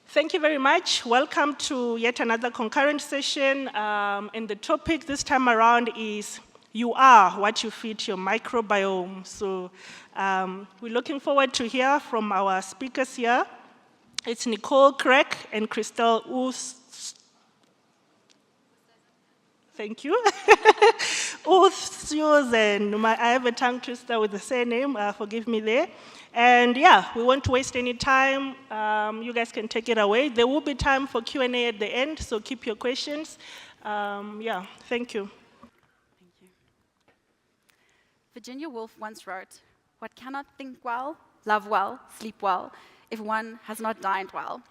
Thank you very much. Welcome to yet another concurrent session. And the topic this time around is you are what you feed your microbiome. So we're looking forward to hear from our speakers here. It's Nicole Craig and Christelle Oos. Thank you. Oos-Susan. I have a tongue twister with the surname, forgive me there. And yeah, we won't waste any time. You guys can take it away. There will be time for Q&A at the end, so keep your questions. Yeah, thank you. Thank you. Virginia Woolf once wrote, "What cannot think well, love well, sleep well, if one has not dined well."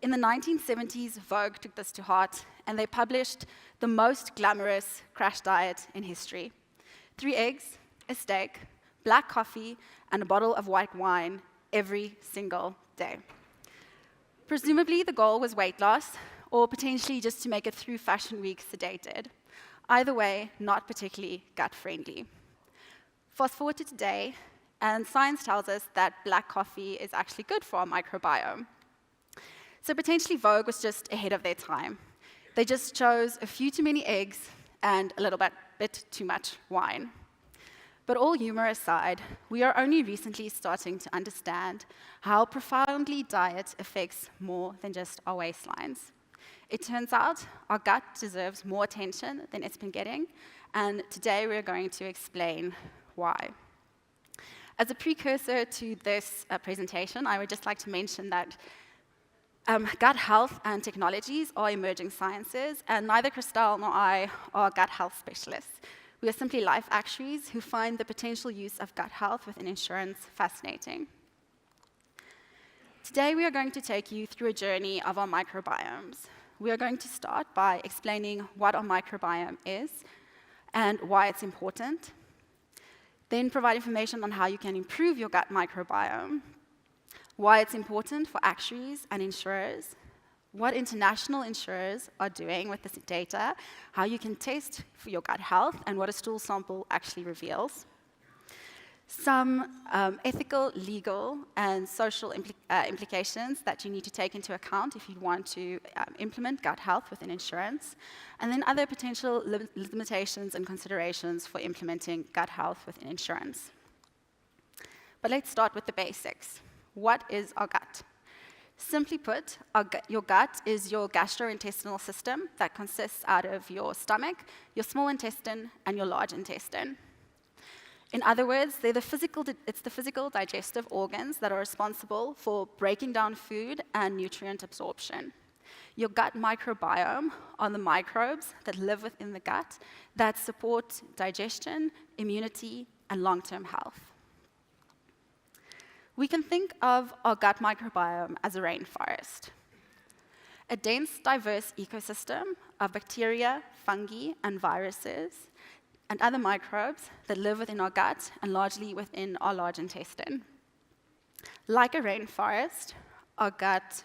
In the 1970s, Vogue took this to heart, and they published the most glamorous crash diet in history. 3 eggs, a steak, black coffee, and a bottle of white wine every single day. Presumably, the goal was weight loss, or potentially just to make it through Fashion Week sedated. Either way, not particularly gut-friendly. Fast forward to today, and science tells us that black coffee is actually good for our microbiome. So potentially Vogue was just ahead of their time. They just chose a few too many eggs and a little bit too much wine. But all humor aside, we are only recently starting to understand how profoundly diet affects more than just our waistlines. It turns out our gut deserves more attention than it's been getting, and today we're going to explain why. As a precursor to this presentation, I would just like to mention that gut health and technologies are emerging sciences, and neither Christelle nor I are gut health specialists. We are simply life actuaries who find the potential use of gut health within insurance fascinating. Today, we are going to take you through a journey of our microbiomes. We are going to start by explaining what our microbiome is and why it's important, then provide information on how you can improve your gut microbiome, why it's important for actuaries and insurers, what international insurers are doing with this data, how you can test for your gut health, and what a stool sample actually reveals. Some ethical, legal, and social implications that you need to take into account if you want to implement gut health within insurance, and then other potential limitations and considerations for implementing gut health within insurance. But let's start with the basics. What is our gut? Simply put, your gut is your gastrointestinal system that consists out of your stomach, your small intestine, and your large intestine. In other words, it's the physical digestive organs that are responsible for breaking down food and nutrient absorption. Your gut microbiome are the microbes that live within the gut that support digestion, immunity, and long-term health. We can think of our gut microbiome as a rainforest, a dense, diverse ecosystem of bacteria, fungi, and viruses, and other microbes that live within our gut and largely within our large intestine. Like a rainforest, our gut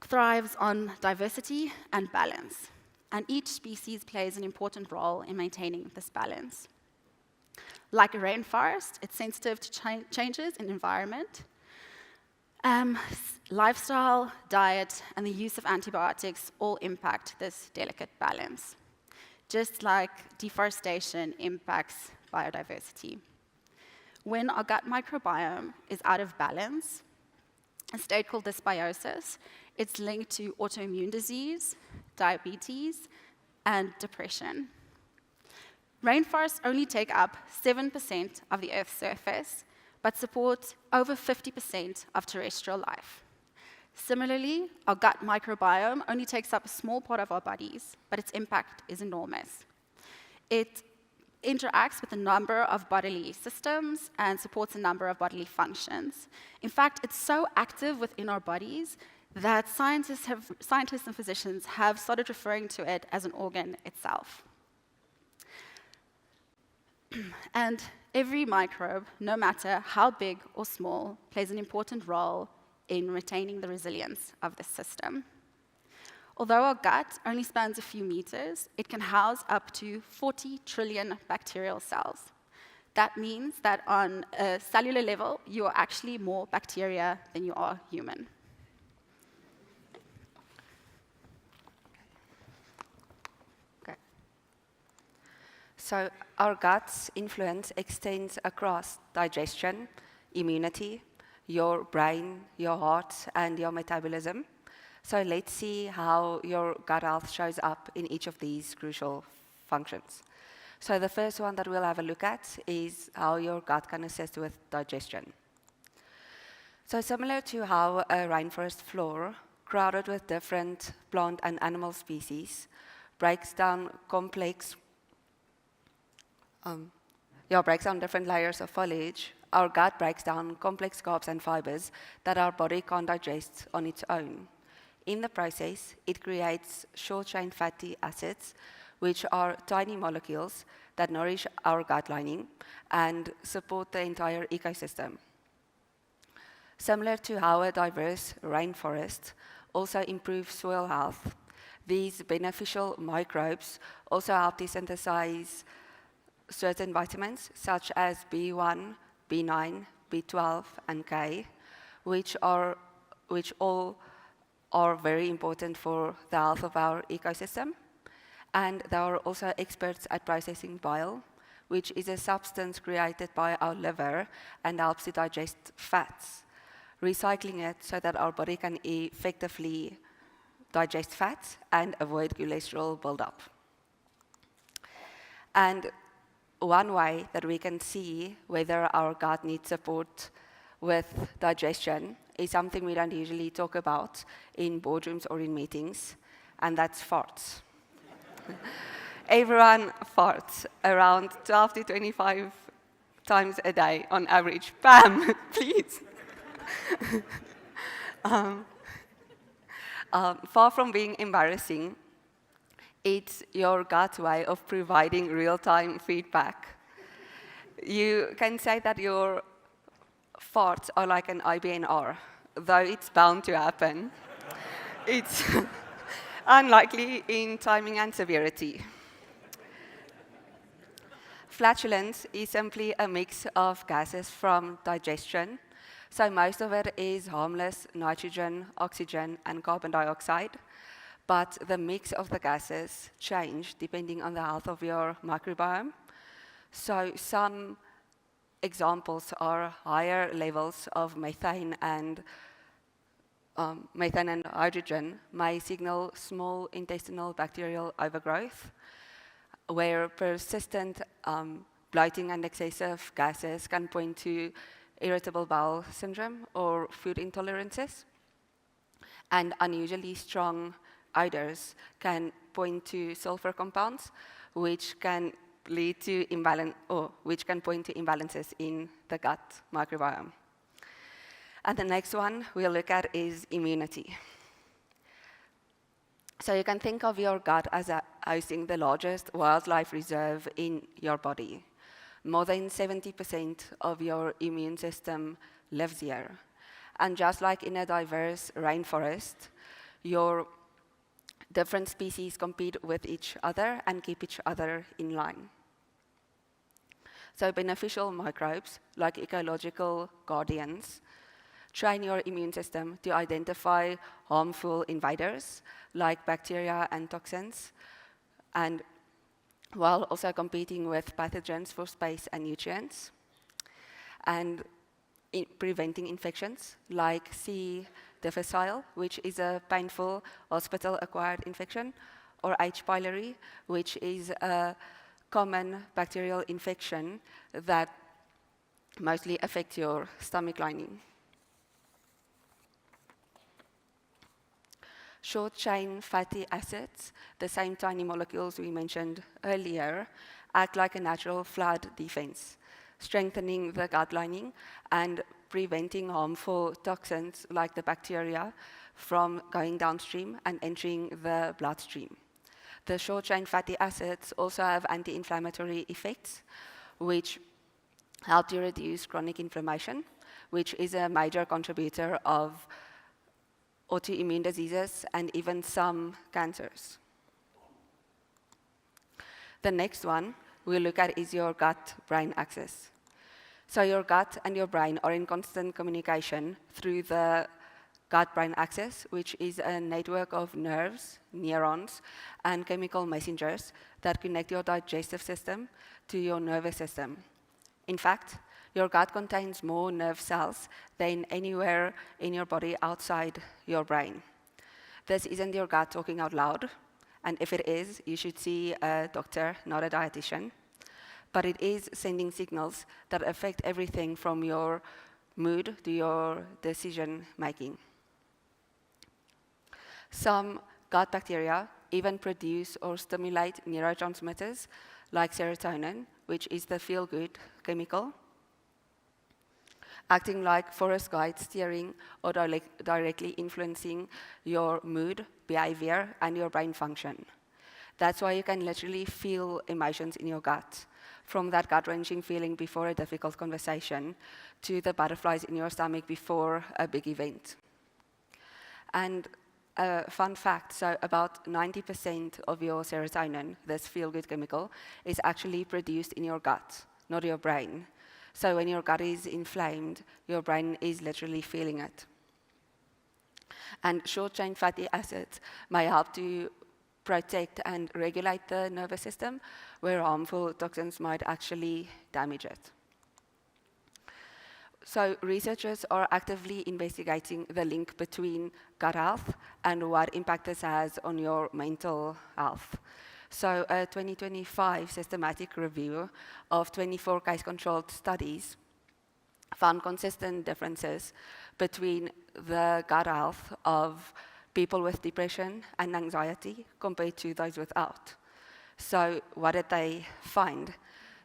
thrives on diversity and balance, and each species plays an important role in maintaining this balance. Like a rainforest, it's sensitive to changes in environment. Lifestyle, diet, and the use of antibiotics all impact this delicate balance, just like deforestation impacts biodiversity. When our gut microbiome is out of balance, a state called dysbiosis, it's linked to autoimmune disease, diabetes, and depression. Rainforests only take up 7% of the Earth's surface, but support over 50% of terrestrial life. Similarly, our gut microbiome only takes up a small part of our bodies, but its impact is enormous. It interacts with a number of bodily systems and supports a number of bodily functions. In fact, it's so active within our bodies that scientists and physicians have started referring to it as an organ itself. And every microbe, no matter how big or small, plays an important role in retaining the resilience of the system. Although our gut only spans a few meters, it can house up to 40 trillion bacterial cells. That means that on a cellular level, you are actually more bacteria than you are human. So our gut's influence extends across digestion, immunity, your brain, your heart, and your metabolism. So let's see how your gut health shows up in each of these crucial functions. So the first one that we'll have a look at is how your gut can assist with digestion. So similar to how a rainforest floor, crowded with different plant and animal species, breaks down different layers of foliage, our gut breaks down complex carbs and fibers that our body can't digest on its own. In the process, it creates short-chain fatty acids, which are tiny molecules that nourish our gut lining and support the entire ecosystem. Similar to how a diverse rainforest also improves soil health, these beneficial microbes also help to synthesize certain vitamins such as B1, B9, B12, and K, which all are very important for the health of our ecosystem. And they are also experts at processing bile, which is a substance created by our liver and helps to digest fats, recycling it so that our body can effectively digest fats and avoid cholesterol buildup. And one way that we can see whether our gut needs support with digestion is something we don't usually talk about in boardrooms or in meetings, and that's farts. Everyone farts around 12 to 25 times a day on average. Bam, please. Far from being embarrassing, it's your gut way of providing real-time feedback. You can say that your farts are like an IBNR, though it's bound to happen. It's unlikely in timing and severity. Flatulence is simply a mix of gases from digestion. So most of it is harmless nitrogen, oxygen, and carbon dioxide. But the mix of the gases change depending on the health of your microbiome. So some examples are higher levels of methane and hydrogen may signal small intestinal bacterial overgrowth, where persistent bloating and excessive gases can point to irritable bowel syndrome or food intolerances. And unusually strong odors can point to sulfur compounds, which can lead to point to imbalances in the gut microbiome. And the next one we'll look at is immunity. So you can think of your gut as hosting the largest wildlife reserve in your body. More than 70% of your immune system lives here. And just like in a diverse rainforest, your different species compete with each other and keep each other in line. So beneficial microbes, like ecological guardians, train your immune system to identify harmful invaders, like bacteria and toxins, and while also competing with pathogens for space and nutrients, and preventing infections, like C. difficile, which is a painful hospital-acquired infection, or H. pylori, which is a common bacterial infection that mostly affects your stomach lining. Short-chain fatty acids, the same tiny molecules we mentioned earlier, act like a natural flood defense, strengthening the gut lining and preventing harmful toxins like the bacteria from going downstream and entering the bloodstream. The short-chain fatty acids also have anti-inflammatory effects, which help to reduce chronic inflammation, which is a major contributor of autoimmune diseases and even some cancers. The next one we'll look at is your gut-brain axis. So your gut and your brain are in constant communication through the gut-brain axis, which is a network of nerves, neurons, and chemical messengers that connect your digestive system to your nervous system. In fact, your gut contains more nerve cells than anywhere in your body outside your brain. This isn't your gut talking out loud, and if it is, you should see a doctor, not a dietitian. But it is sending signals that affect everything from your mood to your decision making. Some gut bacteria even produce or stimulate neurotransmitters like serotonin, which is the feel-good chemical, acting like forest guides steering or directly influencing your mood, behavior, and your brain function. That's why you can literally feel emotions in your gut, from that gut-wrenching feeling before a difficult conversation to the butterflies in your stomach before a big event. And a fun fact, so about 90% of your serotonin, this feel-good chemical, is actually produced in your gut, not your brain. So when your gut is inflamed, your brain is literally feeling it. And short-chain fatty acids may help to protect and regulate the nervous system, where harmful toxins might actually damage it. So researchers are actively investigating the link between gut health and what impact this has on your mental health. So a 2025 systematic review of 24 case-controlled studies found consistent differences between the gut health of people with depression and anxiety compared to those without. So what did they find?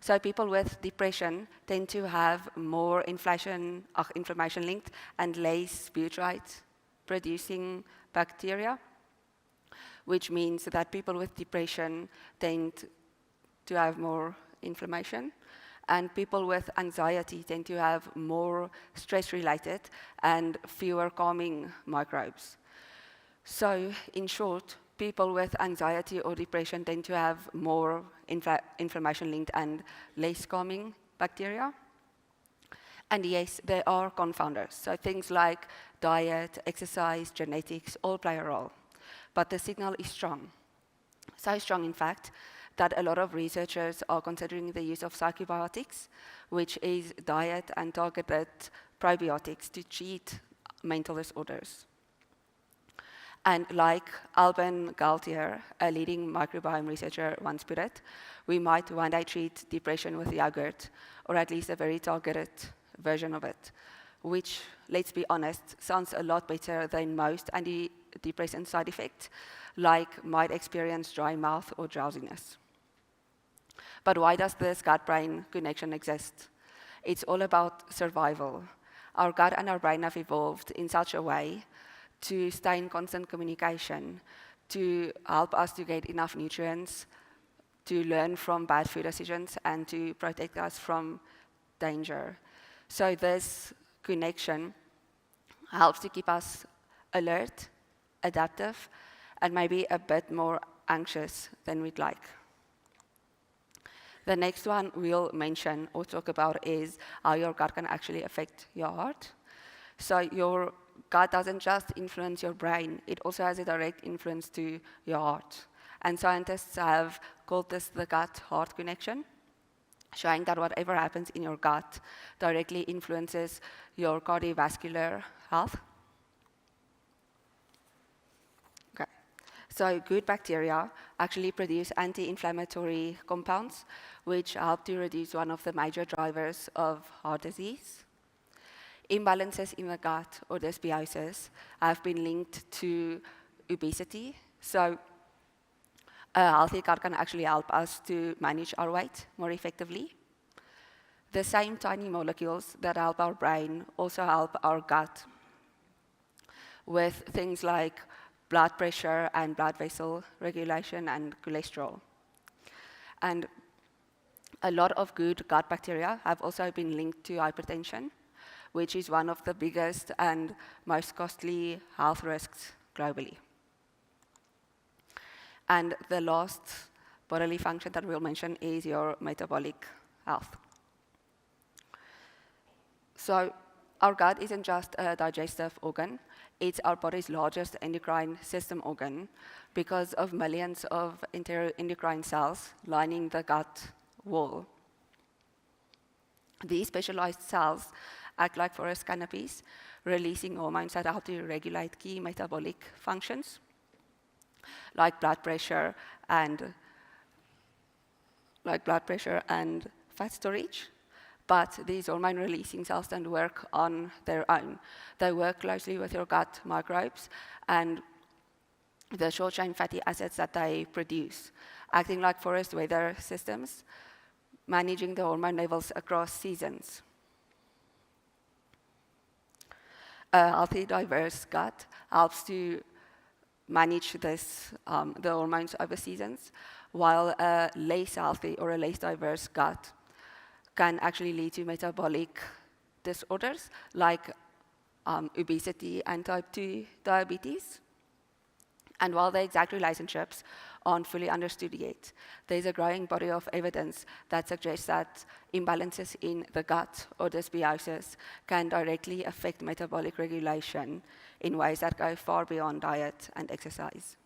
So people with depression tend to have more inflammation-linked and less butyrate-producing bacteria, which means that people with depression tend to have more inflammation, and people with anxiety tend to have more stress-related and fewer calming microbes. So, in short, people with anxiety or depression tend to have more inflammation-linked and less calming bacteria. And yes, there are confounders. So things like diet, exercise, genetics all play a role. But the signal is strong. So strong, in fact, that a lot of researchers are considering the use of psychobiotics, which is diet and targeted probiotics to treat mental disorders. And like Alban Galtier, a leading microbiome researcher, once put it, we might one day treat depression with yogurt, or at least a very targeted version of it, which, let's be honest, sounds a lot better than most antidepressant side effects, like might experience dry mouth or drowsiness. But why does this gut-brain connection exist? It's all about survival. Our gut and our brain have evolved in such a way to stay in constant communication, to help us to get enough nutrients, to learn from bad food decisions, and to protect us from danger. So this connection helps to keep us alert, adaptive, and maybe a bit more anxious than we'd like. The next one we'll mention or talk about is how your gut can actually affect your heart. So your gut doesn't just influence your brain, it also has a direct influence to your heart. And scientists have called this the gut-heart connection, showing that whatever happens in your gut directly influences your cardiovascular health. Okay. So good bacteria actually produce anti-inflammatory compounds, which help to reduce one of the major drivers of heart disease. Imbalances in the gut, or dysbiosis, have been linked to obesity. So a healthy gut can actually help us to manage our weight more effectively. The same tiny molecules that help our brain also help our gut with things like blood pressure and blood vessel regulation and cholesterol. And a lot of good gut bacteria have also been linked to hypertension, which is one of the biggest and most costly health risks globally. And the last bodily function that we'll mention is your metabolic health. So Our gut isn't just a digestive organ, it's our body's largest endocrine system organ because of millions of enteroendocrine cells lining the gut wall. These specialized cells act like forest canopies, releasing hormones that help to regulate key metabolic functions, like blood pressure and fat storage. But these hormone-releasing cells don't work on their own. They work closely with your gut microbes and the short-chain fatty acids that they produce, acting like forest weather systems, managing the hormone levels across seasons. A healthy, diverse gut helps to manage this, the hormones over seasons, while a less healthy or a less diverse gut can actually lead to metabolic disorders like obesity and type 2 diabetes. And while the exact relationships aren't fully understood yet, there's a growing body of evidence that suggests that imbalances in the gut or dysbiosis can directly affect metabolic regulation in ways that go far beyond diet and exercise.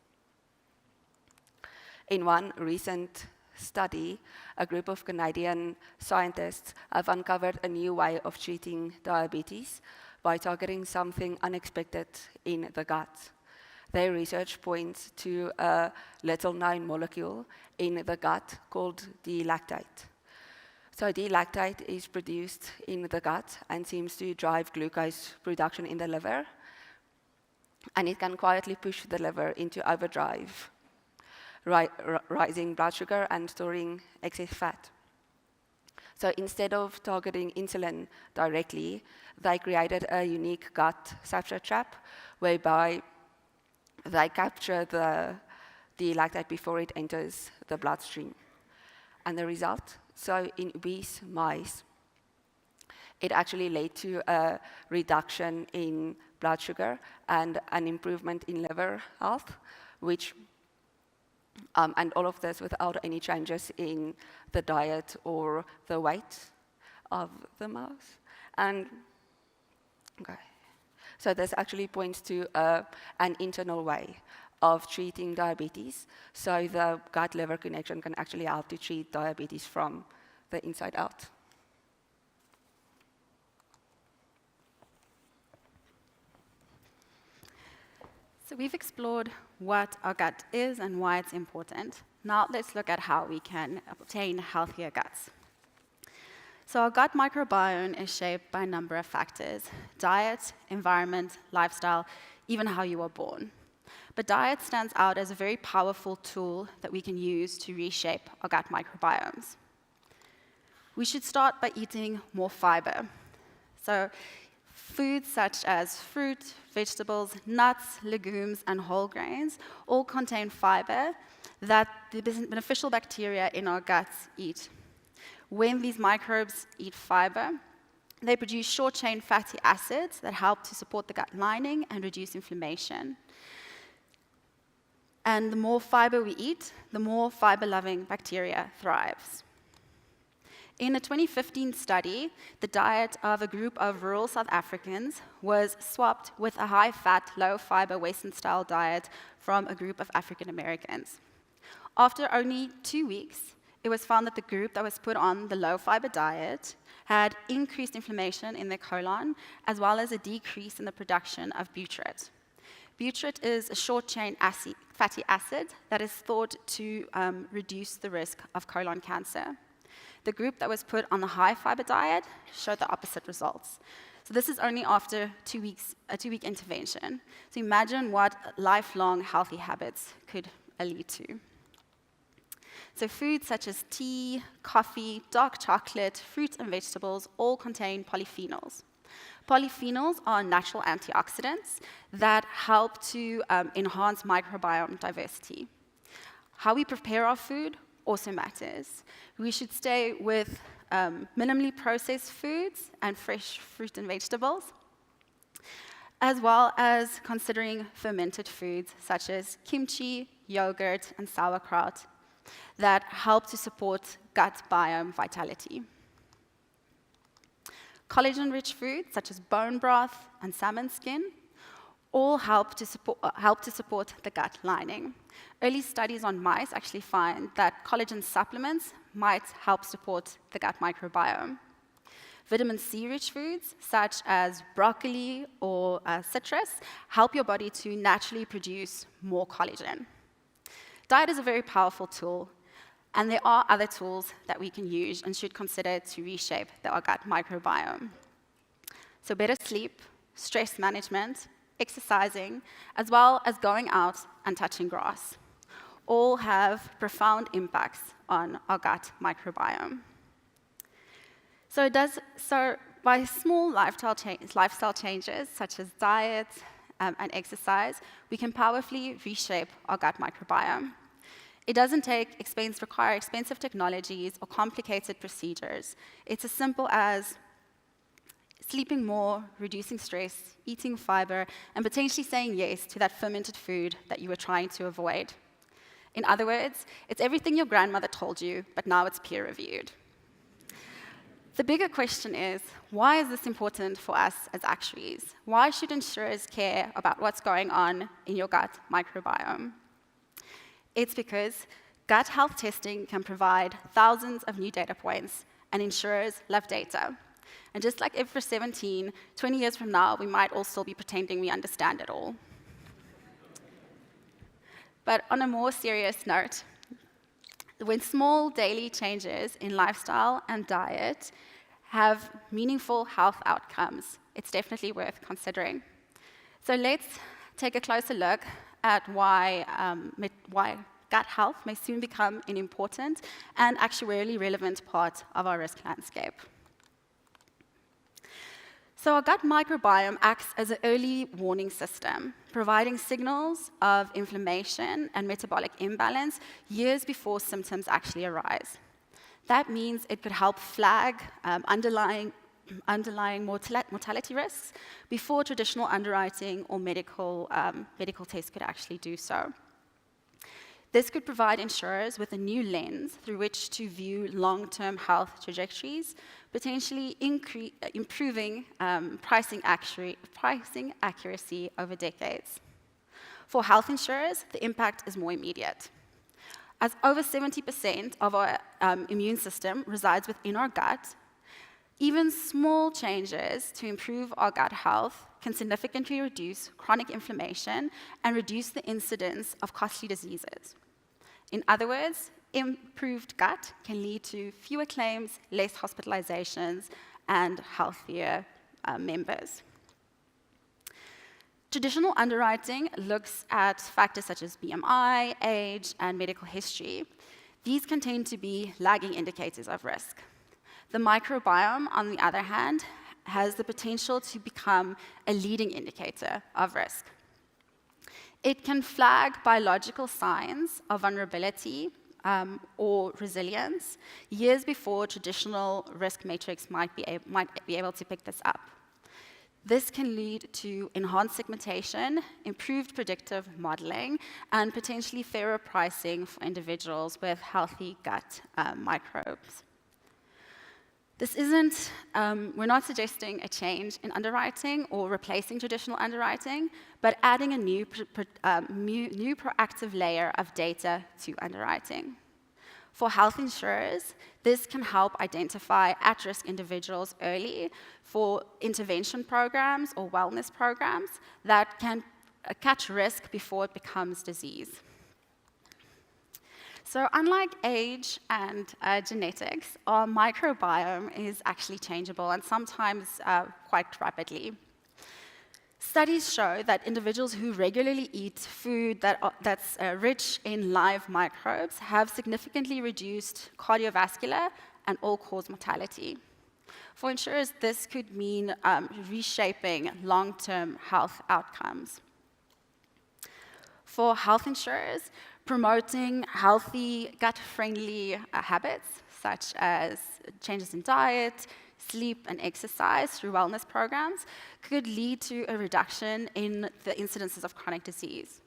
In one recent study, a group of Canadian scientists have uncovered a new way of treating diabetes by targeting something unexpected in the gut. Their research points to a little-known molecule in the gut called D-lactate. So D-lactate is produced in the gut and seems to drive glucose production in the liver, and it can quietly push the liver into overdrive, rising blood sugar and storing excess fat. So instead of targeting insulin directly, they created a unique gut substrate trap whereby they capture the lactate before it enters the bloodstream. And the result? So in obese mice, it actually led to a reduction in blood sugar and an improvement in liver health, which and all of this without any changes in the diet or the weight of the mouse. And okay, so this actually points to an internal way of treating diabetes. So the gut-liver connection can actually help to treat diabetes from the inside out. So we've explored what our gut is and why it's important. Now let's look at how we can obtain healthier guts. So our gut microbiome is shaped by a number of factors: diet, environment, lifestyle, even how you were born. But diet stands out as a very powerful tool that we can use to reshape our gut microbiomes. We should start by eating more fiber. So foods such as fruit, vegetables, nuts, legumes, and whole grains all contain fiber that the beneficial bacteria in our guts eat. When these microbes eat fiber, they produce short-chain fatty acids that help to support the gut lining and reduce inflammation. And the more fiber we eat, the more fiber-loving bacteria thrives. In a 2015 study, the diet of a group of rural South Africans was swapped with a high-fat, low-fiber Western-style diet from a group of African Americans. After only 2 weeks, it was found that the group that was put on the low-fiber diet had increased inflammation in their colon, as well as a decrease in the production of butyrate. Butyrate is a short-chain fatty acid that is thought to reduce the risk of colon cancer. The group that was put on the high-fiber diet showed the opposite results. So this is only after a 2-week intervention. So imagine what lifelong healthy habits could lead to. So foods such as tea, coffee, dark chocolate, fruits, and vegetables all contain polyphenols. Polyphenols are natural antioxidants that help to enhance microbiome diversity. How we prepare our food also matters. We should stay with minimally processed foods and fresh fruit and vegetables, as well as considering fermented foods such as kimchi, yogurt, and sauerkraut that help to support gut biome vitality. Collagen-rich foods, such as bone broth and salmon skin, all help to support the gut lining. Early studies on mice actually find that collagen supplements might help support the gut microbiome. Vitamin C-rich foods, such as broccoli or citrus, help your body to naturally produce more collagen. Diet is a very powerful tool, and there are other tools that we can use and should consider to reshape our gut microbiome. So better sleep, stress management, exercising, as well as going out and touching grass, all have profound impacts on our gut microbiome. So by small lifestyle changes, such as diet and exercise, we can powerfully reshape our gut microbiome. It doesn't require expensive technologies or complicated procedures. It's as simple as sleeping more, reducing stress, eating fiber, and potentially saying yes to that fermented food that you were trying to avoid. In other words, it's everything your grandmother told you, but now it's peer-reviewed. The bigger question is, why is this important for us as actuaries? Why should insurers care about what's going on in your gut microbiome? It's because gut health testing can provide thousands of new data points, and insurers love data. And just like IFRS 17, 20 years from now, we might all still be pretending we understand it all. But on a more serious note, when small daily changes in lifestyle and diet have meaningful health outcomes, it's definitely worth considering. So let's take a closer look at why gut health may soon become an important and actuarially relevant part of our risk landscape. So our gut microbiome acts as an early warning system, providing signals of inflammation and metabolic imbalance years before symptoms actually arise. That means it could help flag underlying mortality risks before traditional underwriting or medical tests could actually do so. This could provide insurers with a new lens through which to view long-term health trajectories, potentially improving pricing accuracy over decades. For health insurers, the impact is more immediate. As over 70% of our immune system resides within our gut, even small changes to improve our gut health can significantly reduce chronic inflammation and reduce the incidence of costly diseases. In other words, improved gut can lead to fewer claims, less hospitalizations, and healthier members. Traditional underwriting looks at factors such as BMI, age, and medical history. These can tend to be lagging indicators of risk. The microbiome, on the other hand, has the potential to become a leading indicator of risk. It can flag biological signs of vulnerability or resilience years before traditional risk matrix might be able to pick this up. This can lead to enhanced segmentation, improved predictive modeling, and potentially fairer pricing for individuals with healthy gut microbes. We're not suggesting a change in underwriting or replacing traditional underwriting, but adding a new proactive layer of data to underwriting. For health insurers, this can help identify at-risk individuals early for intervention programs or wellness programs that can catch risk before it becomes disease. So unlike age and genetics, our microbiome is actually changeable and sometimes quite rapidly. Studies show that individuals who regularly eat food that's rich in live microbes have significantly reduced cardiovascular and all-cause mortality. For insurers, this could mean reshaping long-term health outcomes. For health insurers, promoting healthy, gut-friendly habits, such as changes in diet, sleep, and exercise through wellness programs, could lead to a reduction in the incidences of chronic disease.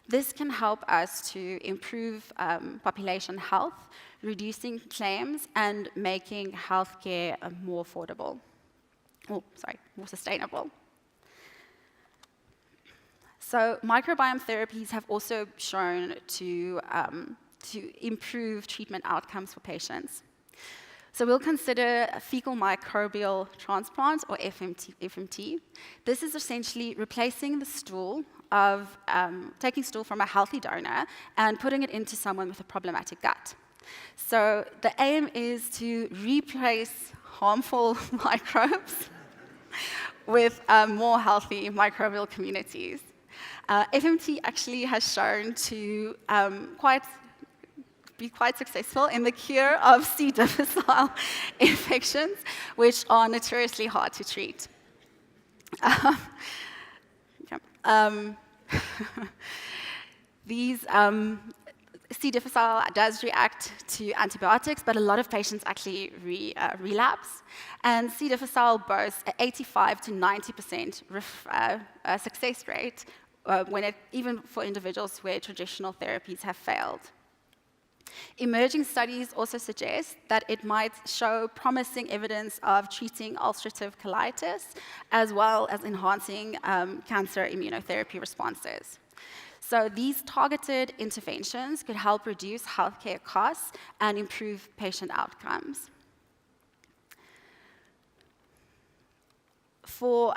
This can help us to improve population health, reducing claims, and making healthcare more affordable. more sustainable. So microbiome therapies have also shown to improve treatment outcomes for patients. So we'll consider a fecal microbial transplant, or FMT. This is essentially replacing the stool taking stool from a healthy donor and putting it into someone with a problematic gut. So the aim is to replace harmful microbes with more healthy microbial communities. FMT actually has shown to be quite successful in the cure of C. difficile infections, which are notoriously hard to treat. These C. difficile does react to antibiotics, but a lot of patients actually relapse. And C. difficile boasts an 85 to 90% success rate even for individuals where traditional therapies have failed. Emerging studies also suggest that it might show promising evidence of treating ulcerative colitis, as well as enhancing cancer immunotherapy responses. So these targeted interventions could help reduce healthcare costs and improve patient outcomes. For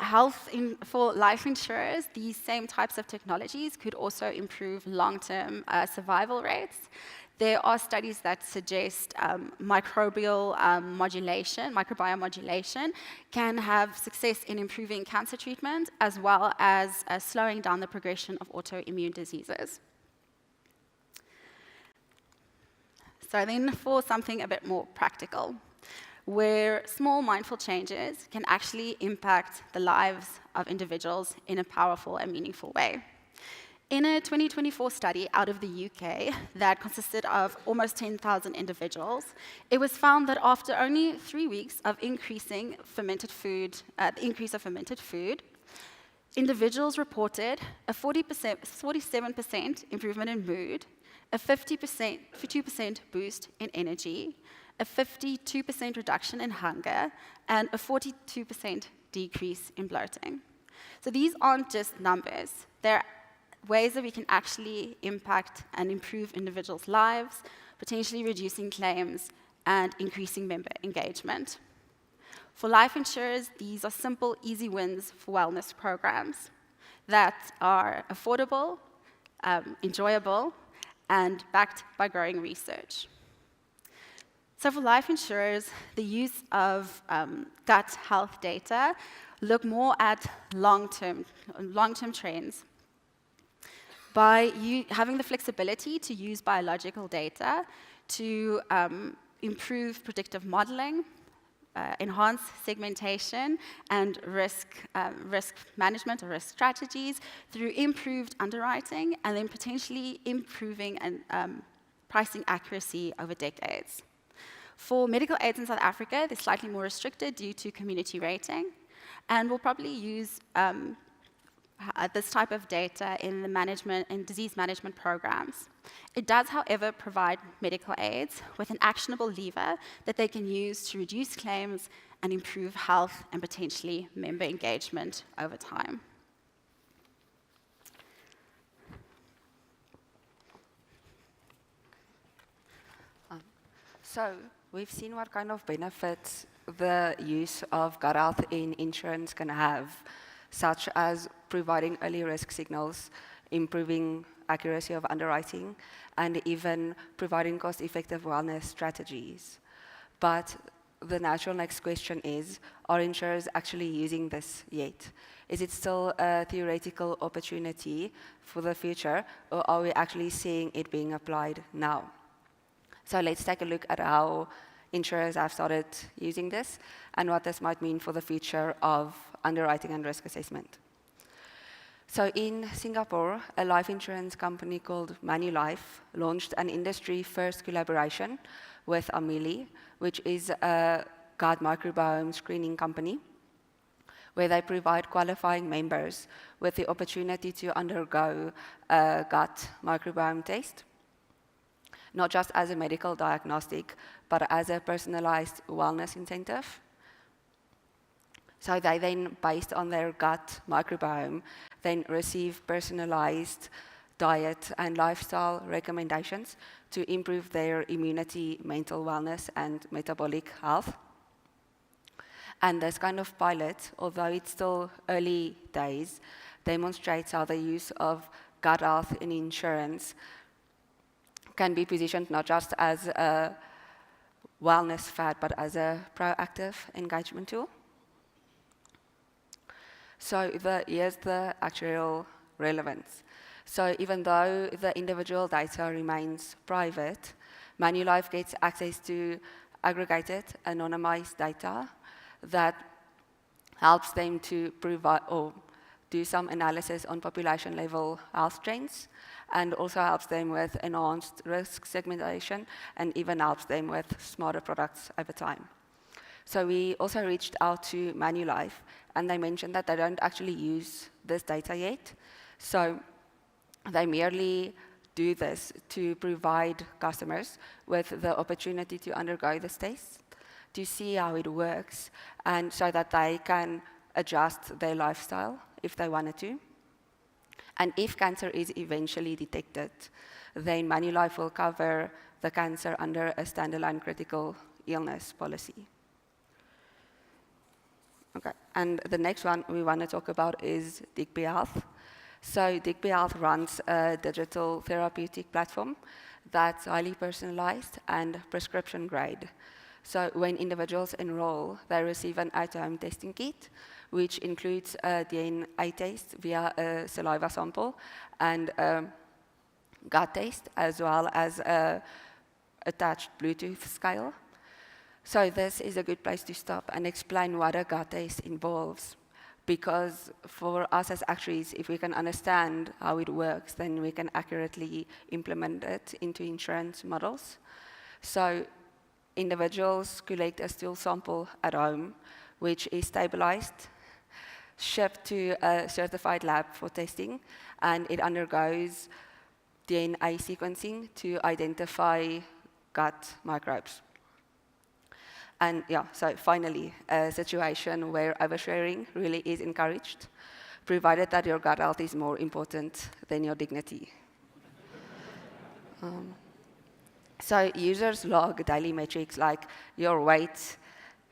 life insurers, these same types of technologies could also improve long-term survival rates. There are studies that suggest microbiome modulation can have success in improving cancer treatment, as well as slowing down the progression of autoimmune diseases. So then for something a bit more practical, where small mindful changes can actually impact the lives of individuals in a powerful and meaningful way. In a 2024 study out of the UK that consisted of almost 10,000 individuals, it was found that after only 3 weeks of increasing the increase of fermented food, individuals reported a 47% improvement in mood, a 52% boost in energy, a 52% reduction in hunger, and a 42% decrease in bloating. So these aren't just numbers. They're ways that we can actually impact and improve individuals' lives, potentially reducing claims and increasing member engagement. For life insurers, these are simple, easy wins for wellness programs that are affordable, enjoyable, and backed by growing research. So for life insurers, the use of gut health data look more at long-term trends. By having the flexibility to use biological data to improve predictive modeling, enhance segmentation and risk management or risk strategies through improved underwriting, and then potentially improving and pricing accuracy over decades. For medical aids in South Africa, they're slightly more restricted due to community rating, and we'll probably use this type of data in disease management programs. It does, however, provide medical aids with an actionable lever that they can use to reduce claims and improve health and potentially member engagement over time. So we've seen what kind of benefits the use of gut health in insurance can have, such as providing early risk signals, improving accuracy of underwriting, and even providing cost-effective wellness strategies. But the natural next question is, are insurers actually using this yet? Is it still a theoretical opportunity for the future, or are we actually seeing it being applied now? So let's take a look at how insurers have started using this and what this might mean for the future of underwriting and risk assessment. So in Singapore, a life insurance company called Manulife launched an industry-first collaboration with Amelie, which is a gut microbiome screening company, where they provide qualifying members with the opportunity to undergo a gut microbiome test, not just as a medical diagnostic, but as a personalized wellness incentive. So they then, based on their gut microbiome, then receive personalized diet and lifestyle recommendations to improve their immunity, mental wellness, and metabolic health. And this kind of pilot, although it's still early days, demonstrates how the use of gut health in insurance can be positioned not just as a wellness fad, but as a proactive engagement tool. So here's the actual relevance. So even though the individual data remains private, Manulife gets access to aggregated, anonymized data that helps them to provide or do some analysis on population level health trends, and also helps them with enhanced risk segmentation, and even helps them with smarter products over time. So we also reached out to Manulife, and they mentioned that they don't actually use this data yet. So they merely do this to provide customers with the opportunity to undergo this test, to see how it works, and so that they can adjust their lifestyle if they wanted to. And if cancer is eventually detected, then Manulife will cover the cancer under a standalone critical illness policy. Okay, and the next one we want to talk about is Digby Health. So Digby Health runs a digital therapeutic platform that's highly personalized and prescription grade. So when individuals enroll, they receive an at-home testing kit, which includes a DNA test via a saliva sample and a gut test, as well as an attached Bluetooth scale. So this is a good place to stop and explain what a gut test involves. Because for us as actuaries, if we can understand how it works, then we can accurately implement it into insurance models. So individuals collect a stool sample at home, which is stabilized, shipped to a certified lab for testing, and it undergoes DNA sequencing to identify gut microbes. And yeah, so finally, a situation where oversharing really is encouraged, provided that your gut health is more important than your dignity. So users log daily metrics like your weight,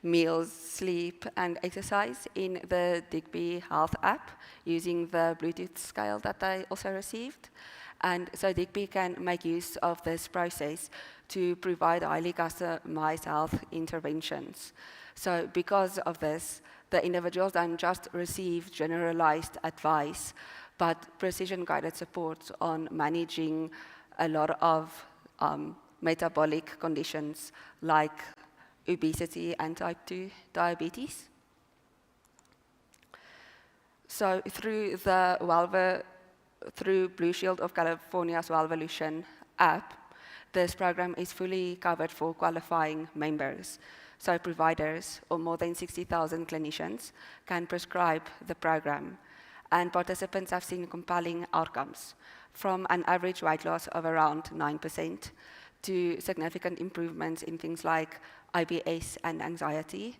meals, sleep, and exercise in the Digby Health app using the Bluetooth scale that they also received. And so Digby can make use of this process to provide highly customized health interventions. So because of this, the individuals don't just receive generalized advice, but precision-guided support on managing a lot of metabolic conditions like obesity and type 2 diabetes. So through Blue Shield of California's Wellvolution app, this program is fully covered for qualifying members. So providers, or more than 60,000 clinicians, can prescribe the program. And participants have seen compelling outcomes, from an average weight loss of around 9% to significant improvements in things like IBS and anxiety,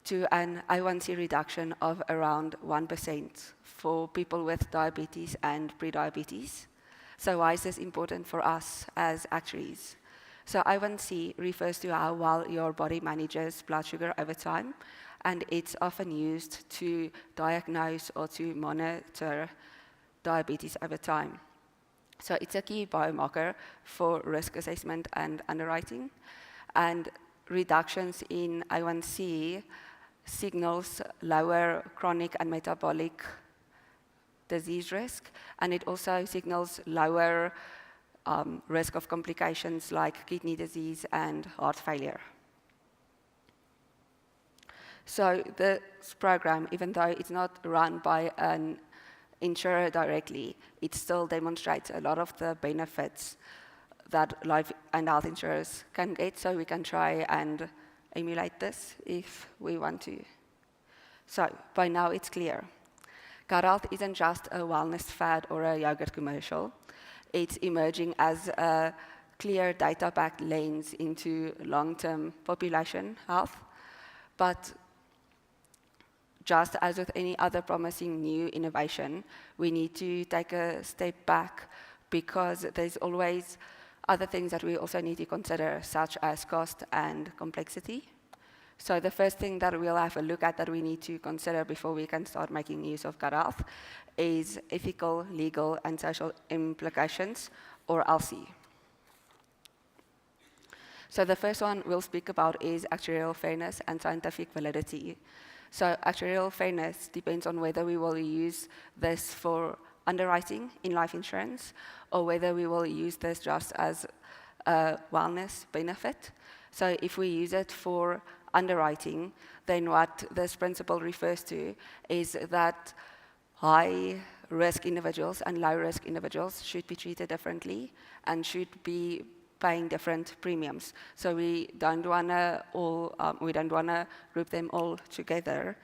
to an A1C reduction of around 1% for people with diabetes and prediabetes. So why is this important for us as actuaries? So A1C refers to how well your body manages blood sugar over time, and it's often used to diagnose or to monitor diabetes over time. So it's a key biomarker for risk assessment and underwriting, and reductions in A1C signals lower chronic and metabolic disease risk, and it also signals lower risk of complications like kidney disease and heart failure. So this program, even though it's not run by an insurer directly, it still demonstrates a lot of the benefits that life and health insurers can get, so we can try and emulate this if we want to. So by now it's clear. Gut health isn't just a wellness fad or a yogurt commercial. It's emerging as a clear data-backed lens into long-term population health. But just as with any other promising new innovation, we need to take a step back because there's always other things that we also need to consider, such as cost and complexity. So the first thing that we'll have a look at that we need to consider before we can start making use of gut health is ethical, legal, and social implications, or ELSI. So the first one we'll speak about is actuarial fairness and scientific validity. So actuarial fairness depends on whether we will use this for underwriting in life insurance or whether we will use this just as a wellness benefit. So if we use it for underwriting, then what this principle refers to is that high-risk individuals and low-risk individuals should be treated differently and should be paying different premiums. So we don't want to group them all together.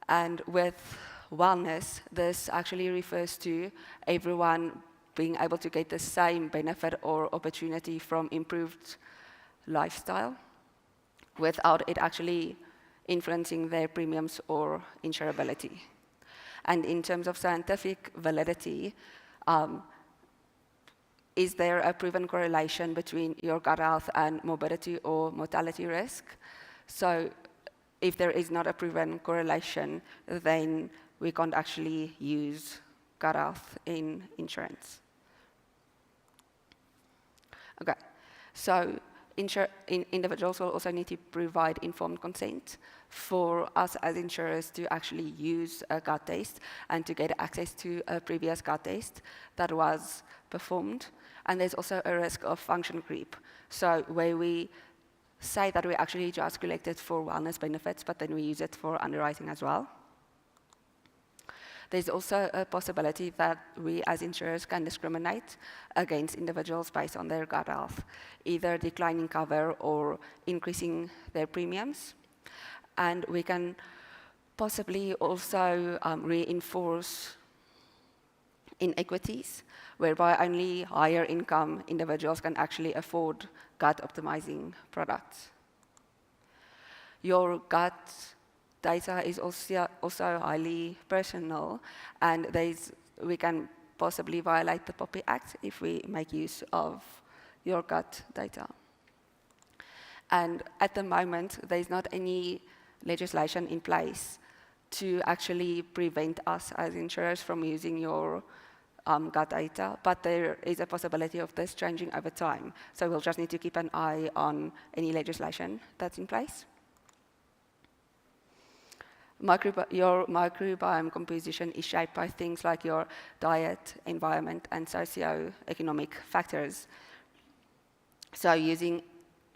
And with wellness, this actually refers to everyone being able to get the same benefit or opportunity from improved lifestyle without it actually influencing their premiums or insurability. And in terms of scientific validity, is there a proven correlation between your gut health and morbidity or mortality risk? So if there is not a proven correlation, then we can't actually use gut health in insurance. Okay, so individuals will also need to provide informed consent for us as insurers to actually use a gut test and to get access to a previous gut test that was performed. And there's also a risk of function creep. So where we say that we actually just collect it for wellness benefits, but then we use it for underwriting as well. There's also a possibility that we as insurers can discriminate against individuals based on their gut health, either declining cover or increasing their premiums. And we can possibly also reinforce inequities, whereby only higher income individuals can actually afford gut optimizing products. Your gut data is also highly personal, and we can possibly violate the POPI Act if we make use of your gut data. And at the moment, there's not any legislation in place to actually prevent us as insurers from using your gut data, but there is a possibility of this changing over time. So we'll just need to keep an eye on any legislation that's in place. Your microbiome composition is shaped by things like your diet, environment, and socio-economic factors. So using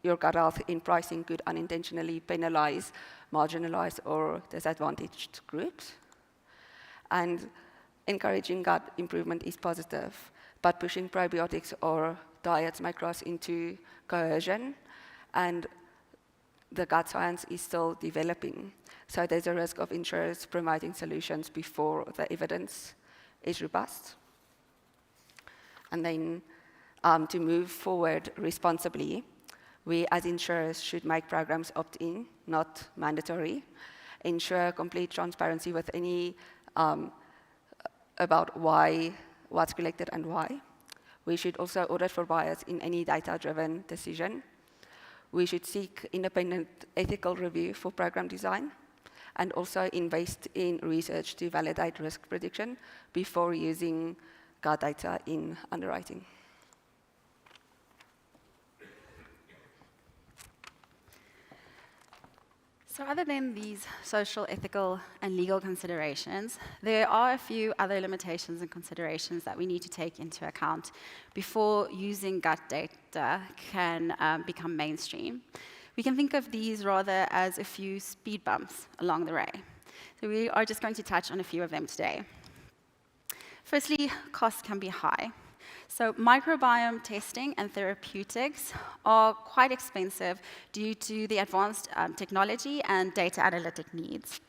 your gut health in pricing could unintentionally penalize marginalized or disadvantaged groups. And encouraging gut improvement is positive, but pushing probiotics or diets may cross into coercion, and the gut science is still developing. So there's a risk of insurers promoting solutions before the evidence is robust. And then to move forward responsibly, we as insurers should make programs opt-in, not mandatory, ensure complete transparency with any about what's collected and why. We should also audit for bias in any data-driven decision. We should seek independent ethical review for program design, and also invest in research to validate risk prediction before using gut data in underwriting. So other than these social, ethical, and legal considerations, there are a few other limitations and considerations that we need to take into account before using gut data can become mainstream. We can think of these rather as a few speed bumps along the way. So we are just going to touch on a few of them today. Firstly, costs can be high. So microbiome testing and therapeutics are quite expensive due to the advanced technology and data analytic needs.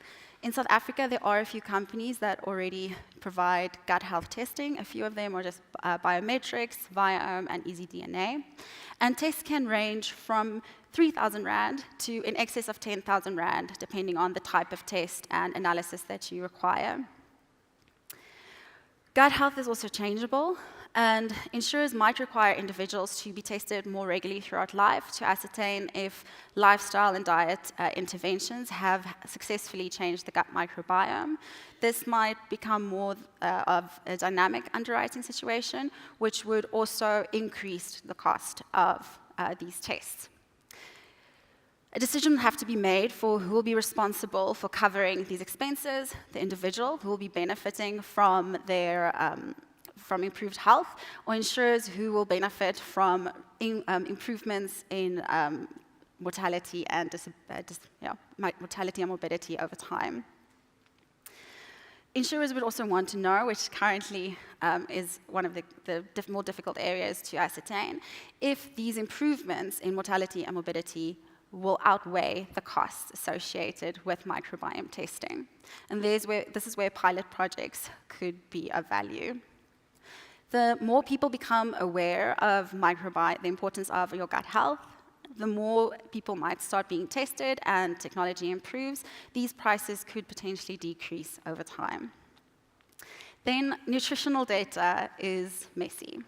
In South Africa, there are a few companies that already provide gut health testing. A few of them are just Biometrics, Viome, and EasyDNA. And tests can range from 3,000 Rand to in excess of 10,000 Rand, depending on the type of test and analysis that you require. Gut health is also changeable, and insurers might require individuals to be tested more regularly throughout life to ascertain if lifestyle and diet interventions have successfully changed the gut microbiome. This might become more of a dynamic underwriting situation, which would also increase the cost of these tests. A decision will have to be made for who will be responsible for covering these expenses, the individual who will be benefiting from their from improved health, or insurers who will benefit from improvements in mortality and mortality and morbidity over time. Insurers would also want to know, which currently is one of the more difficult areas to ascertain, if these improvements in mortality and morbidity will outweigh the costs associated with microbiome testing. And this is where pilot projects could be of value. The more people become aware of the importance of your gut health, the more people might start being tested and technology improves, these prices could potentially decrease over time. Then nutritional data is messy.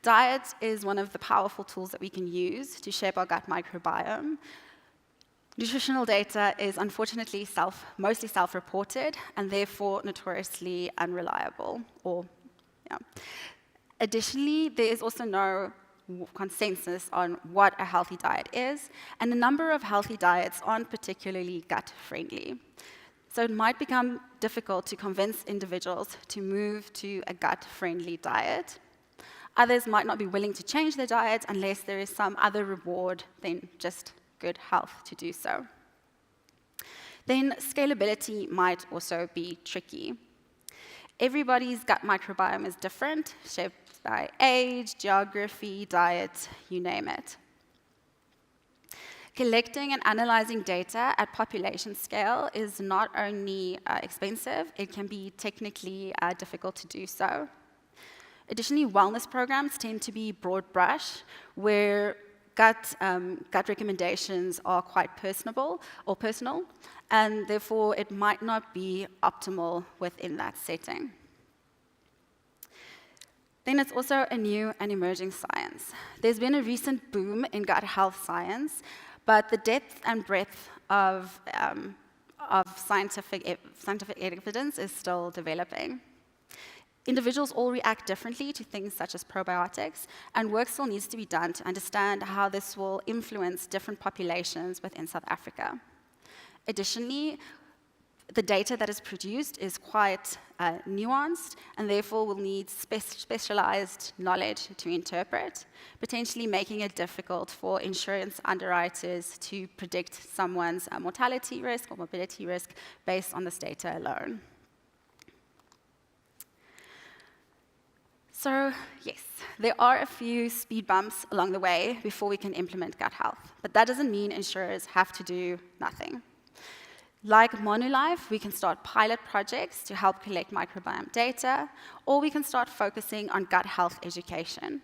Diet is one of the powerful tools that we can use to shape our gut microbiome. Nutritional data is unfortunately mostly self-reported and therefore notoriously unreliable. Additionally, there is also no consensus on what a healthy diet is, and a number of healthy diets aren't particularly gut-friendly. So it might become difficult to convince individuals to move to a gut-friendly diet. Others might not be willing to change their diet unless there is some other reward than just good health to do so. Then scalability might also be tricky. Everybody's gut microbiome is different, shaped by age, geography, diet, you name it. Collecting and analyzing data at population scale is not only expensive, it can be technically difficult to do so. Additionally, wellness programs tend to be broad brush, where gut recommendations are quite personal, and therefore it might not be optimal within that setting. Then it's also a new and emerging science. There's been a recent boom in gut health science, but the depth and breadth of scientific evidence is still developing. Individuals all react differently to things such as probiotics, and work still needs to be done to understand how this will influence different populations within South Africa. Additionally, the data that is produced is quite nuanced, and therefore will need specialized knowledge to interpret, potentially making it difficult for insurance underwriters to predict someone's mortality risk or morbidity risk based on this data alone. So yes, there are a few speed bumps along the way before we can implement gut health, but that doesn't mean insurers have to do nothing. Like Monulife, we can start pilot projects to help collect microbiome data, or we can start focusing on gut health education.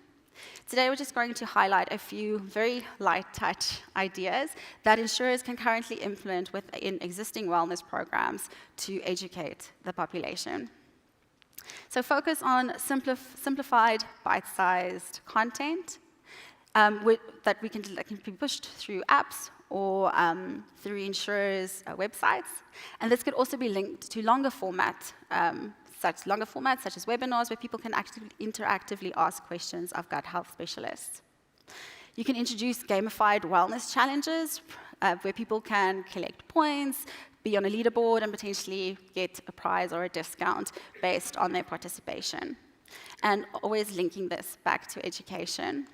Today, we're just going to highlight a few very light touch ideas that insurers can currently implement within existing wellness programs to educate the population. So focus on simplified, bite-sized content that can be pushed through apps or through insurers' websites. And this could also be linked to longer formats such as webinars, where people can actually interactively ask questions of gut health specialists. You can introduce gamified wellness challenges where people can collect points, be on a leaderboard, and potentially get a prize or a discount based on their participation. And always linking this back to education.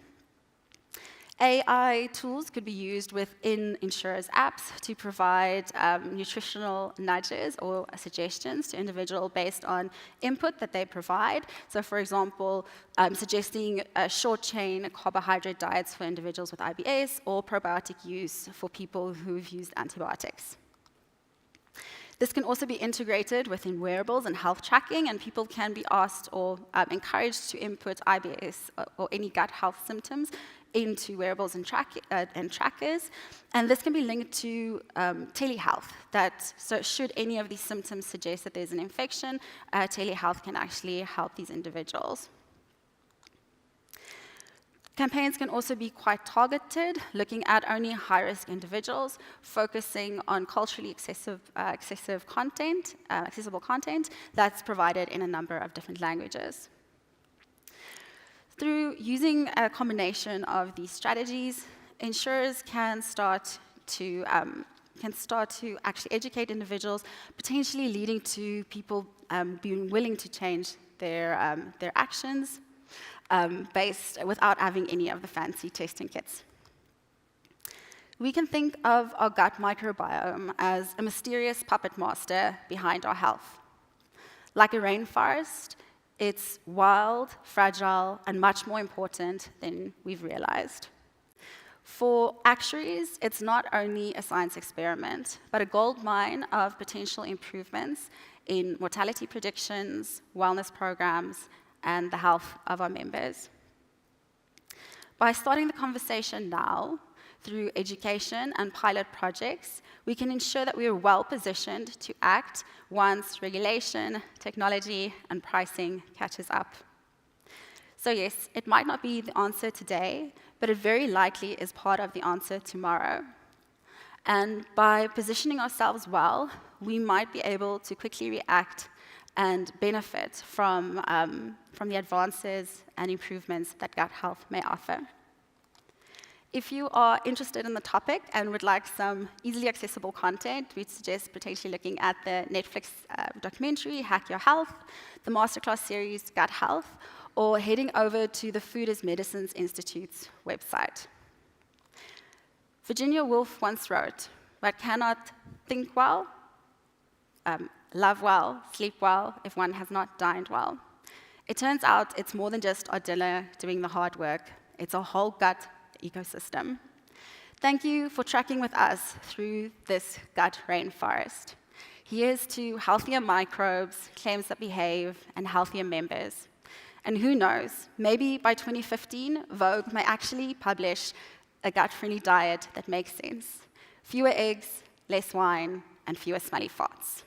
AI tools could be used within insurers' apps to provide nutritional nudges or suggestions to individuals based on input that they provide. So for example, suggesting short-chain carbohydrate diets for individuals with IBS or probiotic use for people who've used antibiotics. This can also be integrated within wearables and health tracking, and people can be asked or encouraged to input IBS or any gut health symptoms into wearables and trackers, and this can be linked to telehealth. So should any of these symptoms suggest that there's an infection, telehealth can actually help these individuals. Campaigns can also be quite targeted, looking at only high-risk individuals, focusing on culturally accessible content that's provided in a number of different languages. Through using a combination of these strategies, insurers can start to actually educate individuals, potentially leading to people being willing to change their actions without having any of the fancy testing kits. We can think of our gut microbiome as a mysterious puppet master behind our health. Like a rainforest, it's wild, fragile, and much more important than we've realized. For actuaries, it's not only a science experiment, but a gold mine of potential improvements in mortality predictions, wellness programs, and the health of our members. By starting the conversation now, through education and pilot projects, we can ensure that we are well positioned to act once regulation, technology, and pricing catches up. So yes, it might not be the answer today, but it very likely is part of the answer tomorrow. And by positioning ourselves well, we might be able to quickly react and benefit from the advances and improvements that gut health may offer. If you are interested in the topic and would like some easily accessible content, we'd suggest potentially looking at the Netflix documentary, Hack Your Health, the masterclass series, Gut Health, or heading over to the Food as Medicines Institute's website. Virginia Woolf once wrote, "One cannot think well, love well, sleep well, if one has not dined well." It turns out it's more than just our dinner doing the hard work. It's our whole gut ecosystem. Thank you for tracking with us through this gut rainforest. Here's to healthier microbes, claims that behave, and healthier members. And who knows, maybe by 2015, Vogue may actually publish a gut-friendly diet that makes sense. Fewer eggs, less wine, and fewer smelly farts.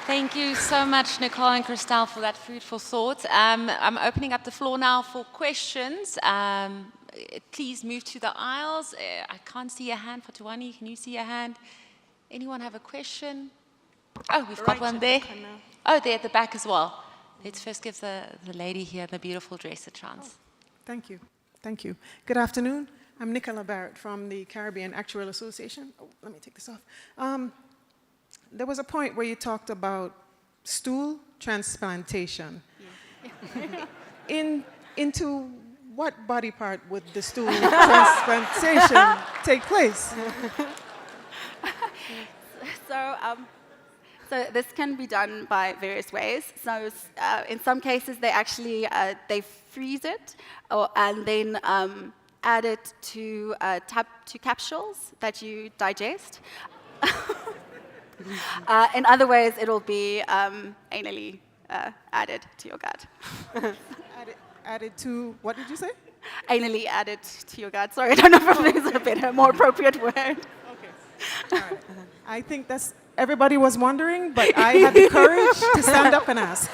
Thank you so much, Nicole and Christelle, for that food for thought. I'm opening up the floor now for questions. Please move to the aisles. I can't see a hand. Fatouani, can you see a hand? Anyone have a question? Oh, we've got one there. Oh, there at the back as well. Let's first give the lady here in the beautiful dress a chance. Oh, thank you. Thank you. Good afternoon. I'm Nicola Barrett from the Caribbean Actuarial Association. Oh, let me take this off. There was a point where you talked about stool transplantation. Yeah. Into what body part would the stool transplantation take place? So this can be done by various ways. So in some cases, they actually they freeze it and then add it to capsules that you digest. In other ways, it'll be anally added to your gut. Added to, what did you say? Anally added to your gut. Sorry, I don't know if there's a better, more appropriate word. Okay. All right. I think that's, everybody was wondering, but I had the courage to stand up and ask.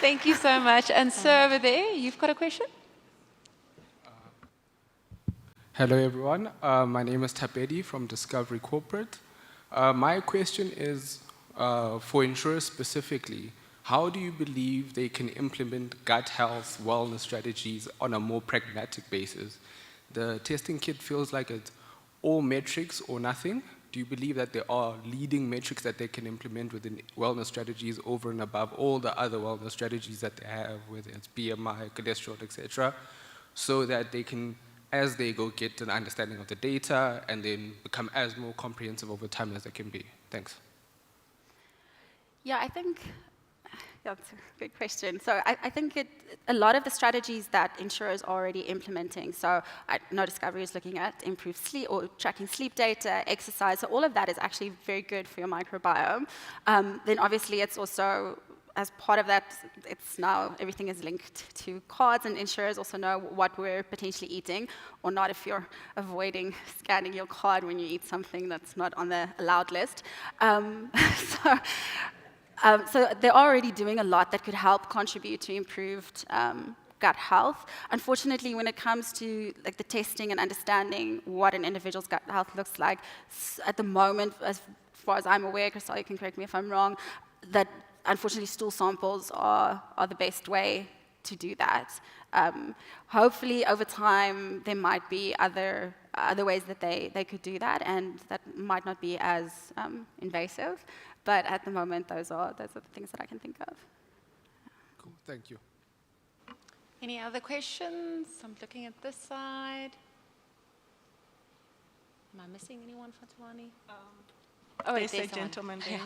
Thank you so much. And sir, over there, you've got a question? Hello, everyone. My name is Tapedi from Discovery Corporate. My question is for insurers specifically. How do you believe they can implement gut health wellness strategies on a more pragmatic basis? The testing kit feels like it's all metrics or nothing. Do you believe that there are leading metrics that they can implement within wellness strategies over and above all the other wellness strategies that they have, whether it's BMI, cholesterol, etc., so that they can, as they go, get an understanding of the data and then become as more comprehensive over time as they can be? Thanks. Yeah, I think Yeah, that's a good question. So I think a lot of the strategies that insurers are already implementing, so I know Discovery is looking at improved sleep or tracking sleep data, exercise, so all of that is actually very good for your microbiome. Then obviously it's also, as part of that, it's now everything is linked to cards, and insurers also know what we're potentially eating or not if you're avoiding scanning your card when you eat something that's not on the allowed list. So they're already doing a lot that could help contribute to improved gut health. Unfortunately, when it comes to like the testing and understanding what an individual's gut health looks like, at the moment, as far as I'm aware, Christelle, you can correct me if I'm wrong, that unfortunately stool samples are the best way to do that. Hopefully, over time, there might be other ways that they could do that, and that might not be as invasive. But at the moment, those are the things that I can think of. Cool, thank you. Any other questions? I'm looking at this side. Am I missing anyone, Fatwani? Oh, wait, There's a there's someone. gentleman there.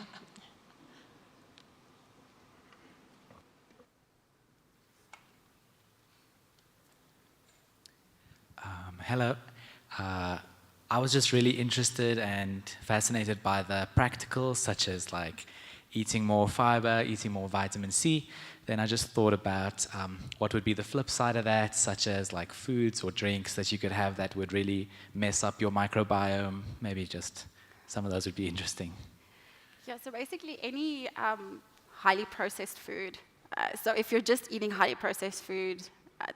Hello. I was just really interested and fascinated by the practicals, such as like eating more fiber, eating more vitamin C. Then I just thought about what would be the flip side of that, such as like foods or drinks that you could have that would really mess up your microbiome. Maybe just some of those would be interesting. Yeah, so basically any highly processed food. So if you're just eating highly processed food,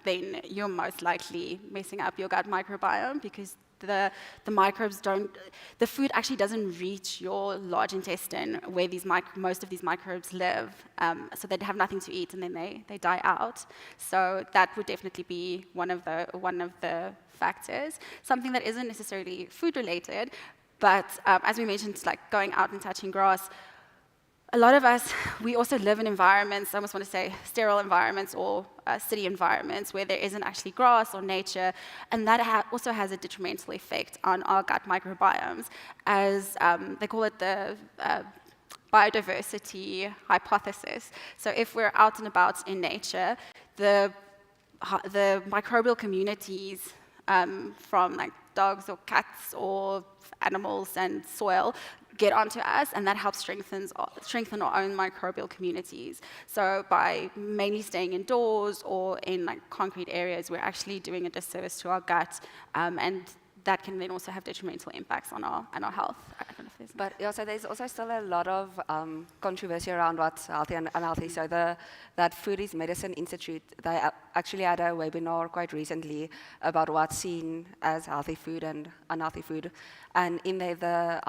then you're most likely messing up your gut microbiome because the microbes don't, the food actually doesn't reach your large intestine where most of these microbes live. So they'd have nothing to eat and then they die out. So that would definitely be one of the factors. Something that isn't necessarily food related, but as we mentioned, like going out and touching grass, a lot of us, we also live in environments, I almost want to say sterile environments or city environments where there isn't actually grass or nature, and that also has a detrimental effect on our gut microbiomes, as they call it the biodiversity hypothesis. So if we're out and about in nature, the microbial communities from like dogs or cats or animals and soil get onto us, and that helps strengthen our own microbial communities. So by mainly staying indoors or in like concrete areas, we're actually doing a disservice to our gut, and that can then also have detrimental impacts on our health. I don't know if there's But also, there's also still a lot of controversy around what's healthy and unhealthy. So that Food is Medicine Institute, they actually had a webinar quite recently about what's seen as healthy food and unhealthy food. And in there, the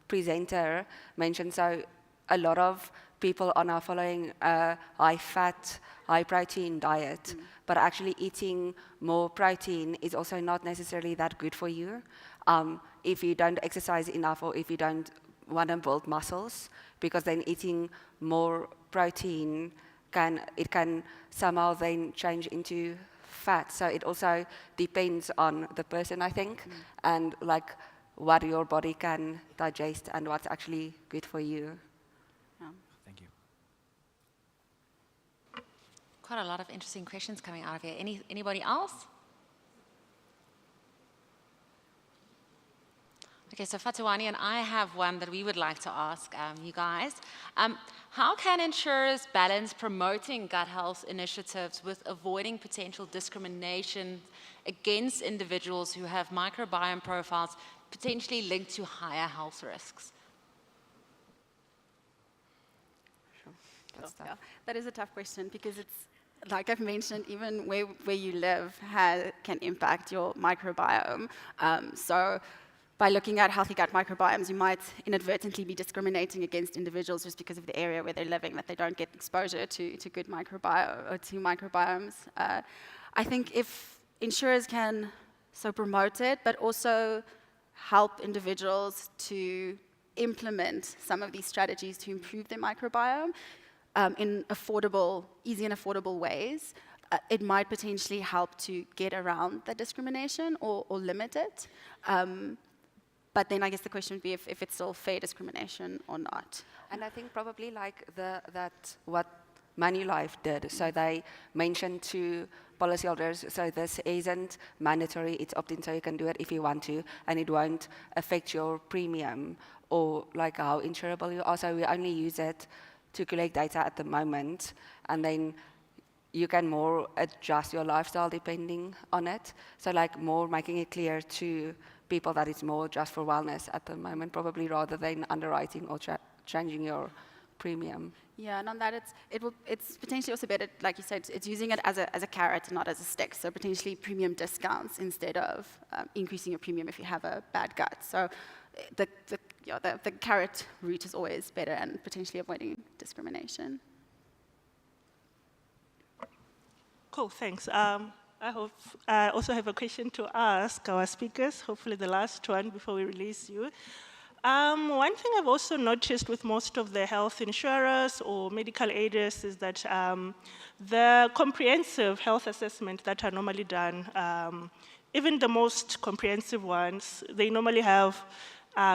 presenter mentioned, so a lot of people are now following a high-fat, high-protein diet, but actually eating more protein is also not necessarily that good for you if you don't exercise enough or if you don't want to build muscles, because then eating more protein can somehow then change into fat. So it also depends on the person, I think, and like what your body can digest and what's actually good for you. Thank you. Quite a lot of interesting questions coming out of here. Anybody else? Okay, so Fatwani and I have one that we would like to ask you guys. How can insurers balance promoting gut health initiatives with avoiding potential discrimination against individuals who have microbiome profiles potentially linked to higher health risks? Yeah, that is a tough question because it's, like I've mentioned, even where you live can impact your microbiome. So by looking at healthy gut microbiomes, you might inadvertently be discriminating against individuals just because of the area where they're living, that they don't get exposure to good microbiome or to microbiomes. I think if insurers can so promote it, but also help individuals to implement some of these strategies to improve their microbiome in easy and affordable ways, it might potentially help to get around the discrimination or limit it. But then I guess the question would be if it's still fair discrimination or not. And I think probably like that what Manulife did. So they mentioned to policyholders, so this isn't mandatory, it's opt-in, so you can do it if you want to, and it won't affect your premium or like how insurable you are. So we only use it to collect data at the moment, and then you can more adjust your lifestyle depending on it. So like more making it clear to people that it's more just for wellness at the moment, probably rather than underwriting or changing your premium. Yeah, and on that, it's potentially also better, like you said, it's using it as a carrot, not as a stick. So potentially premium discounts instead of increasing your premium if you have a bad gut. So the carrot route is always better, and potentially avoiding discrimination. Cool, thanks. I also have a question to ask our speakers, hopefully the last one before we release you. One thing I've also noticed with most of the health insurers or medical aiders is that the comprehensive health assessments that are normally done, even the most comprehensive ones, they normally have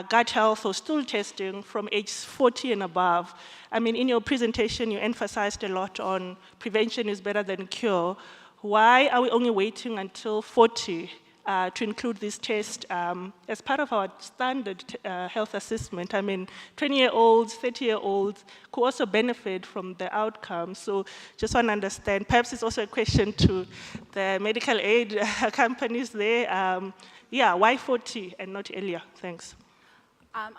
gut health or stool testing from age 40 and above. I mean, in your presentation, you emphasized a lot on prevention is better than cure. Why are we only waiting until 40 to include this test as part of our standard health assessment? I mean, 20-year-olds, 30-year-olds could also benefit from the outcome. So just want to understand, perhaps it's also a question to the medical aid companies there. Yeah, why 40 and not earlier? Thanks.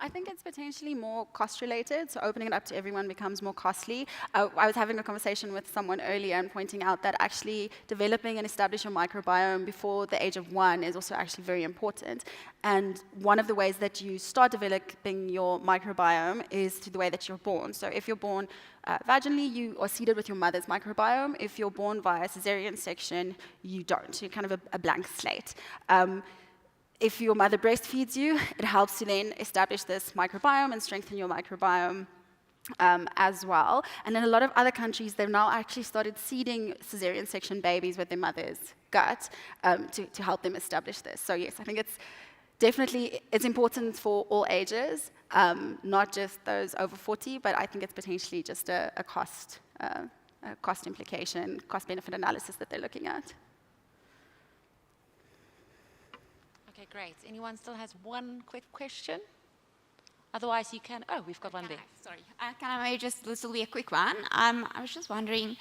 I think it's potentially more cost-related, so opening it up to everyone becomes more costly. I was having a conversation with someone earlier and pointing out that actually developing and establishing your microbiome before the age of 1 is also actually very important. And one of the ways that you start developing your microbiome is through the way that you're born. So if you're born vaginally, you are seeded with your mother's microbiome. If you're born via cesarean section, you don't. You're kind of a blank slate. If your mother breastfeeds you, it helps to then establish this microbiome and strengthen your microbiome as well. And in a lot of other countries, they've now actually started seeding cesarean section babies with their mother's gut to help them establish this. So yes, I think it's important for all ages, not just those over 40, but I think it's potentially just a cost implication, cost-benefit analysis that they're looking at. Okay, great. Anyone still has one quick question? Otherwise, you can. Oh, we've got one there. Can I maybe just, this will be a quick one. I was just wondering,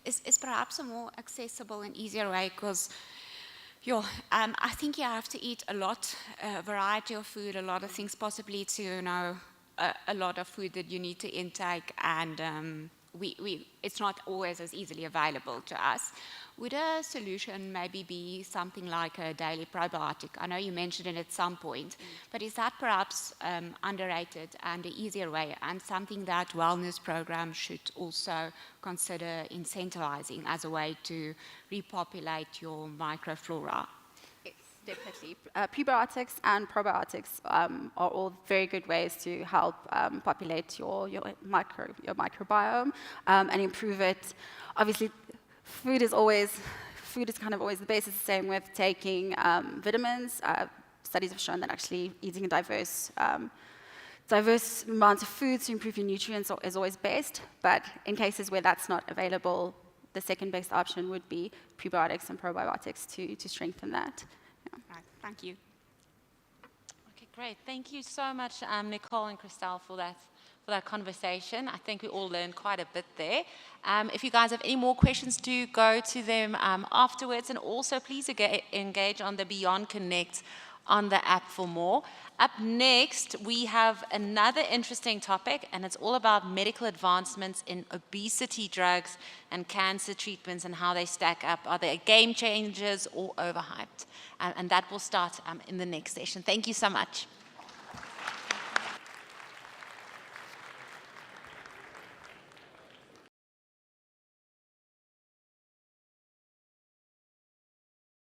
is perhaps a more accessible and easier way, because I think you have to eat a lot, a variety of food, a lot of things, possibly to know a lot of food that you need to intake, and it's not always as easily available to us. Would a solution maybe be something like a daily probiotic? I know you mentioned it at some point, but is that perhaps underrated and an easier way, and something that wellness programs should also consider incentivizing as a way to repopulate your microflora? Yes, definitely. Prebiotics and probiotics are all very good ways to help populate your microbiome and improve it. Obviously, food is kind of always the base. It's the same with taking vitamins. Studies have shown that actually eating a diverse amounts of foods to improve your nutrients is always best. But in cases where that's not available, the second best option would be prebiotics and probiotics to strengthen that. Yeah. Right, thank you. Okay, great. Thank you so much, Nicole and Christelle, for that conversation. I think we all learned quite a bit there. If you guys have any more questions, do go to them afterwards, and also please engage on the Beyond Connect on the app for more. Up next, we have another interesting topic, and it's all about medical advancements in obesity drugs and cancer treatments and how they stack up. Are they game changers or overhyped? And that will start in the next session. Thank you so much.